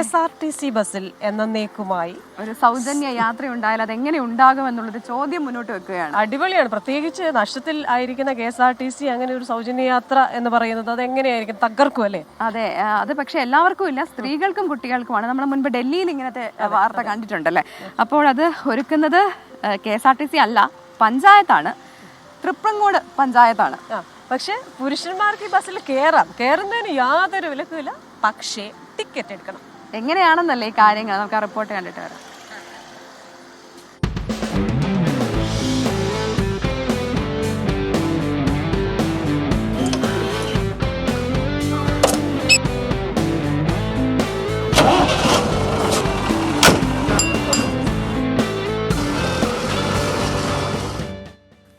KSRTC ബസ്സിൽ എന്നേക്കുമായി ഒരു സൗജന്യ യാത്ര ഉണ്ടായാൽ അത് എങ്ങനെ ഉണ്ടാകും എന്നുള്ളത് ചോദ്യം മുന്നോട്ട് വെക്കുകയാണ്. അടിപൊളിയാണ്. പ്രത്യേകിച്ച് നഷ്ടത്തിൽ ആയിരിക്കുന്ന KSRTC അങ്ങനെ ഒരു സൗജന്യ യാത്ര എന്ന് പറയുന്നത് അത് എങ്ങനെയായിരിക്കും? തകർക്കും അല്ലേ? അതെ, അത് പക്ഷെ എല്ലാവർക്കും ഇല്ല, സ്ത്രീകൾക്കും കുട്ടികൾക്കുമാണ്. നമ്മൾ മുൻപ് ഡൽഹിയിൽ ഇങ്ങനത്തെ വാർത്ത കണ്ടിട്ടുണ്ടല്ലേ. അപ്പോൾ അത് ഒരുക്കുന്നത് KSRTC അല്ല, പഞ്ചായത്താണ്, തൃപ്രങ്ങോട് പഞ്ചായത്താണ്. പക്ഷെ പുരുഷന്മാർക്ക് ഈ ബസ്സിൽ കയറുന്നതിന് യാതൊരു വിലക്കുമില്ല, പക്ഷേ ടിക്കറ്റ് എടുക്കണം. എങ്ങനെയാണെന്നല്ലേ ഈ കാര്യങ്ങൾ, നമുക്ക് ആ റിപ്പോർട്ട് കണ്ടിട്ട് വരാം.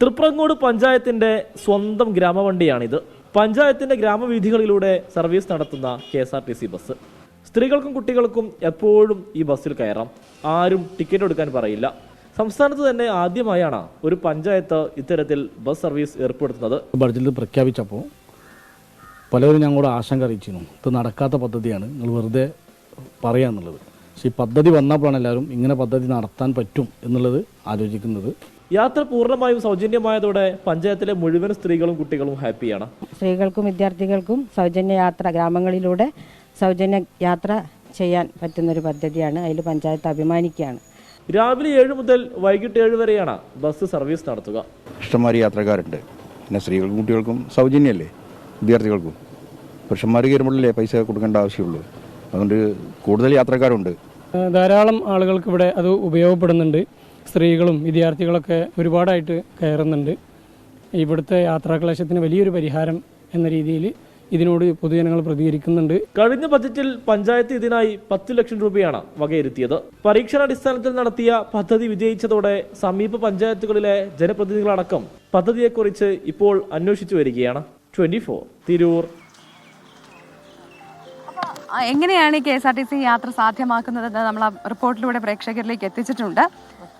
തൃപ്രങ്ങോട് പഞ്ചായത്തിന്റെ സ്വന്തം ഗ്രാമവണ്ടിയാണിത്. പഞ്ചായത്തിന്റെ ഗ്രാമവീഥികളിലൂടെ സർവീസ് നടത്തുന്ന KSRTC ബസ്. സ്ത്രീകൾക്കും കുട്ടികൾക്കും എപ്പോഴും ഈ ബസ്സിൽ കയറാം. ആരും ടിക്കറ്റ് എടുക്കാൻ പറയില്ല. സംസ്ഥാനത്ത് തന്നെ ആദ്യമായാണ് ഒരു പഞ്ചായത്ത് ഇത്തരത്തിൽ ബസ് സർവീസ് ഏർപ്പെടുത്തുന്നത്. ബഡ്ജറ്റിൽ പ്രഖ്യാപിച്ചപ്പോൾ പലരും ഞങ്ങളോട് ആശങ്ക അറിയിച്ചിരുന്നു, ഇത് നടക്കാത്ത പദ്ധതിയാണ്, നിങ്ങൾ വെറുതെ പറയാന്നുള്ളത്. പക്ഷേ ഈ പദ്ധതി വന്നപ്പോഴാണ് എല്ലാവരും ഇങ്ങനെ പദ്ധതി നടത്താൻ പറ്റും എന്നുള്ളത് ആലോചിക്കുന്നത്. യാത്ര പൂർണ്ണമായും സൗജന്യമായതോടെ പഞ്ചായത്തിലെ മുഴുവൻ സ്ത്രീകളും കുട്ടികളും ഹാപ്പിയാണ്. സ്ത്രീകൾക്കും വിദ്യാർത്ഥികൾക്കും സൗജന്യ യാത്ര, ഗ്രാമങ്ങളിലൂടെ സൗജന്യ യാത്ര ചെയ്യാൻ പറ്റുന്നൊരു പദ്ധതിയാണ്. അതിൽ പഞ്ചായത്ത് അഭിമാനിക്കുകയാണ്. രാവിലെ 7 മുതൽ വൈകിട്ട് 7 വരെയാണ് ബസ് സർവീസ് നടത്തുക. ഇഷ്ടംമാതിരി യാത്രക്കാരുണ്ട്. പിന്നെ സ്ത്രീകൾക്കും കുട്ടികൾക്കും സൗജന്യമല്ലേ, വിദ്യാർത്ഥികൾക്കും. പുരുഷന്മാർ കയറുമ്പോഴല്ലേ പൈസ കൊടുക്കേണ്ട ആവശ്യമുള്ളൂ. അതുകൊണ്ട് കൂടുതൽ യാത്രക്കാരുണ്ട്. ധാരാളം ആളുകൾക്ക് ഇവിടെ അത് ഉപയോഗപ്പെടുന്നുണ്ട്. സ്ത്രീകളും വിദ്യാർത്ഥികളൊക്കെ ഒരുപാടായിട്ട് കയറുന്നുണ്ട്. ഇവിടുത്തെ യാത്രാക്ലേശത്തിന് വലിയൊരു പരിഹാരം എന്ന രീതിയിൽ ഇതിനോട് പൊതുജനങ്ങൾ പ്രതികരിക്കുന്നുണ്ട്. കഴിഞ്ഞ ബജറ്റിൽ പഞ്ചായത്ത് ഇതിനായി 10 ലക്ഷം രൂപയാണ് വകയിരുത്തിയത്. പരീക്ഷണാടിസ്ഥാനത്തിൽ നടത്തിയ പദ്ധതി വിജയിച്ചതോടെ സമീപ പഞ്ചായത്തുകളിലെ ജനപ്രതിനിധികളടക്കം പദ്ധതിയെക്കുറിച്ച് ഇപ്പോൾ അന്വേഷിച്ചു വരികയാണ്. 24 തിരൂർ. എങ്ങനെയാണ് ഈ KSRTC യാത്ര സാധ്യമാക്കുന്നതെന്ന് നമ്മൾ ആ റിപ്പോർട്ടിലൂടെ പ്രേക്ഷകരിലേക്ക് എത്തിച്ചിട്ടുണ്ട്.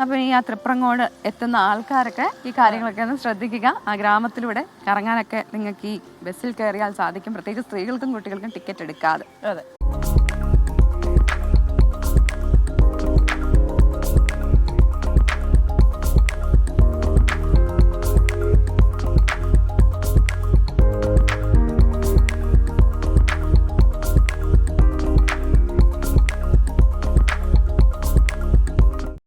അപ്പോൾ ഈ ആ തൃപ്രങ്ങോട് എത്തുന്ന ആൾക്കാരൊക്കെ ഈ കാര്യങ്ങളൊക്കെ ഒന്ന് ശ്രദ്ധിക്കുക. ആ ഗ്രാമത്തിലൂടെ കറങ്ങാനൊക്കെ നിങ്ങൾക്ക് ഈ ബസ്സിൽ കയറിയാൽ സാധിക്കും, പ്രത്യേകിച്ച് സ്ത്രീകൾക്കും കുട്ടികൾക്കും ടിക്കറ്റ് എടുക്കാതെ. അതെ.